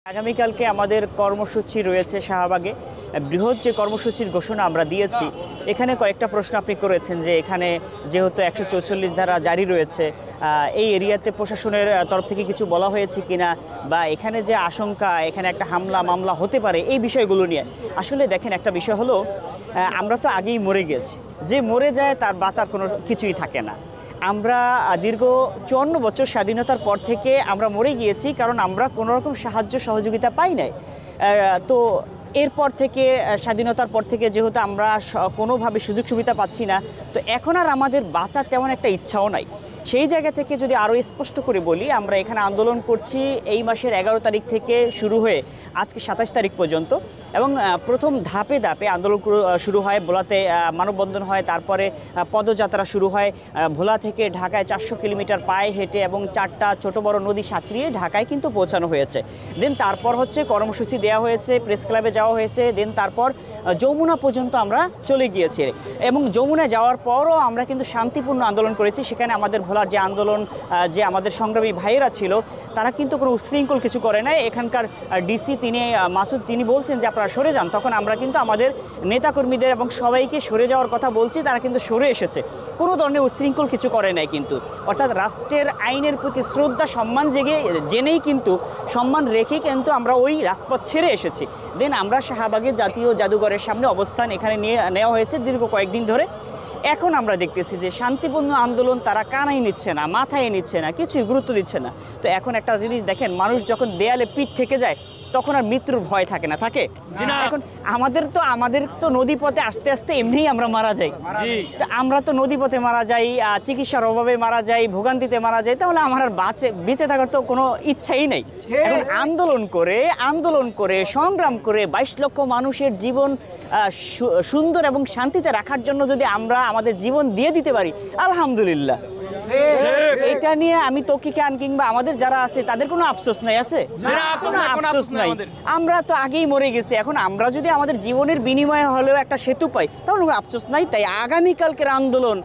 আগামীকালকে আমাদের কর্মসূচি রয়েছে শাহবাগে। বৃহৎ যে কর্মসূচির ঘোষণা আমরা দিয়েছি, এখানে কয়েকটা প্রশ্ন আপনি করেছেন যে এখানে যেহেতু 144 ধারা জারি রয়েছে, এই এরিয়াতে প্রশাসনের তরফ থেকে কিছু বলা হয়েছে কিনা, বা এখানে যে আশঙ্কা এখানে একটা হামলা মামলা হতে পারে এই বিষয়গুলো নিয়ে। আসলে দেখেন, একটা বিষয় হলো আমরা তো আগেই মরে গেছি, যে মরে যায় তার বাঁচার কোনো কিছুই থাকে না। আমরা দীর্ঘ 54 বছর স্বাধীনতার পর থেকে আমরা মরে গিয়েছি, কারণ আমরা কোনো রকম সাহায্য সহযোগিতা পাই নাই। তো এরপর থেকে স্বাধীনতার পর থেকে যেহেতু আমরা কোনোভাবে সুযোগ সুবিধা পাচ্ছি না, তো এখন আর আমাদের বাঁচার তেমন একটা ইচ্ছাও নাই। সেই জায়গা থেকে যদি আরও স্পষ্ট করে বলি, আমরা এখানে আন্দোলন করছি এই মাসের 11 তারিখ থেকে শুরু হয়ে আজকে 27 তারিখ পর্যন্ত। এবং প্রথম ধাপে ধাপে আন্দোলন শুরু হয়, ভোলাতে মানববন্ধন হয়, তারপরে পদযাত্রা শুরু হয়। ভোলা থেকে ঢাকায় 400 কিলোমিটার পায়ে হেঁটে এবং 4টা ছোট বড় নদী সাঁতরিয়ে ঢাকায় কিন্তু পৌঁছানো হয়েছে। দেন তারপর হচ্ছে কর্মসূচি দেওয়া হয়েছে, প্রেস ক্লাবে যাওয়া হয়েছে। দেন তারপর যমুনা পর্যন্ত আমরা চলে গিয়েছি, এবং যমুনা যাওয়ার পরও আমরা কিন্তু শান্তিপূর্ণ আন্দোলন করেছি। সেখানে আমাদের ভোলার যে আন্দোলন, যে আমাদের সংগ্রামী ভাইয়েরা ছিল, তারা কিন্তু কোনো উশৃঙ্খল কিছু করে নাই। এখানকার ডিসি মাসুদ তিনি বলছেন যে আপনারা সরে যান, তখন আমরা কিন্তু আমাদের নেতাকর্মীদের এবং সবাইকে সরে যাওয়ার কথা বলছি, তারা কিন্তু সরে এসেছে। কোনো ধরনের উশৃঙ্খল কিছু করে নাই কিন্তু, অর্থাৎ রাষ্ট্রের আইনের প্রতি শ্রদ্ধা সম্মান জেনেই কিন্তু, সম্মান রেখে কিন্তু আমরা ওই রাজপথ ছেড়ে এসেছি। দেন আমরা শাহবাগের জাতীয় জাদুঘরের সামনে অবস্থান এখানে নেওয়া হয়েছে দীর্ঘ কয়েকদিন ধরে। এখন আমরা দেখতেছি যে শান্তিপূর্ণ আন্দোলন তারা কানাই নিচ্ছে না, মাথায় নিচ্ছে না, কিছুই গুরুত্ব দিচ্ছে না। তো এখন একটা জিনিস দেখেন, মানুষ যখন দেয়ালে পিঠ ঠেকে যায় তখন আর মৃত্যুর ভয় থাকে না, থাকে? এখন আমাদের তো নদীপথে আস্তে আস্তে এমনিই আমরা মারা যাই। তো আমরা তো নদীপথে মারা যাই, চিকিৎসার অভাবে মারা যাই, ভোগান্তিতে মারা যাই, তাহলে আমার আর বেঁচে থাকার তো কোনো ইচ্ছাই নেই। এখন আন্দোলন করে সংগ্রাম করে 22 লক্ষ মানুষের জীবন সুন্দর এবং শান্তিতে রাখার জন্য যদি আমরা আমাদের জীবন দিয়ে দিতে পারি, আলহামদুলিল্লাহ। এটা নিয়ে আমি তৌকির খান কিংবা আমাদের যারা আছে তাদের কোনো আফসোস নাই, আছে? আফসোস নাই। আমরা তো আগেই মরে গেছি। এখন আমরা যদি আমাদের জীবনের বিনিময়ে হলেও একটা সেতু পাই, তাহলে কোনো আফসোস নাই। তাই আগামীকালকের আন্দোলন,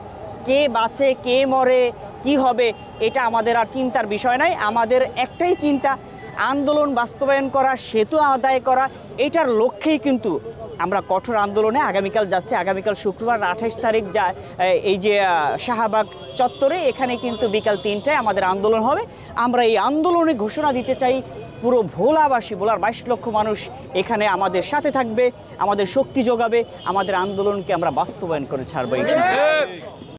কে বাঁচে কে মরে কি হবে, এটা আমাদের আর চিন্তার বিষয় নাই। আমাদের একটাই চিন্তা, আন্দোলন বাস্তবায়ন করা, সেতু আদায় করা। এটার লক্ষ্যেই কিন্তু আমরা কঠোর আন্দোলনে আগামীকাল যাচ্ছি। আগামীকাল শুক্রবার 28 তারিখ এই যে শাহবাগ চত্বরে, এখানে কিন্তু বিকাল 3টায় আমাদের আন্দোলন হবে। আমরা এই আন্দোলনে ঘোষণা দিতে চাই, পুরো ভোলাবাসী, ভোলার 22 লক্ষ মানুষ এখানে আমাদের সাথে থাকবে, আমাদের শক্তি যোগাবে, আমাদের আন্দোলনকে আমরা বাস্তবায়ন করে ছাড়বো ইনশাআল্লাহ।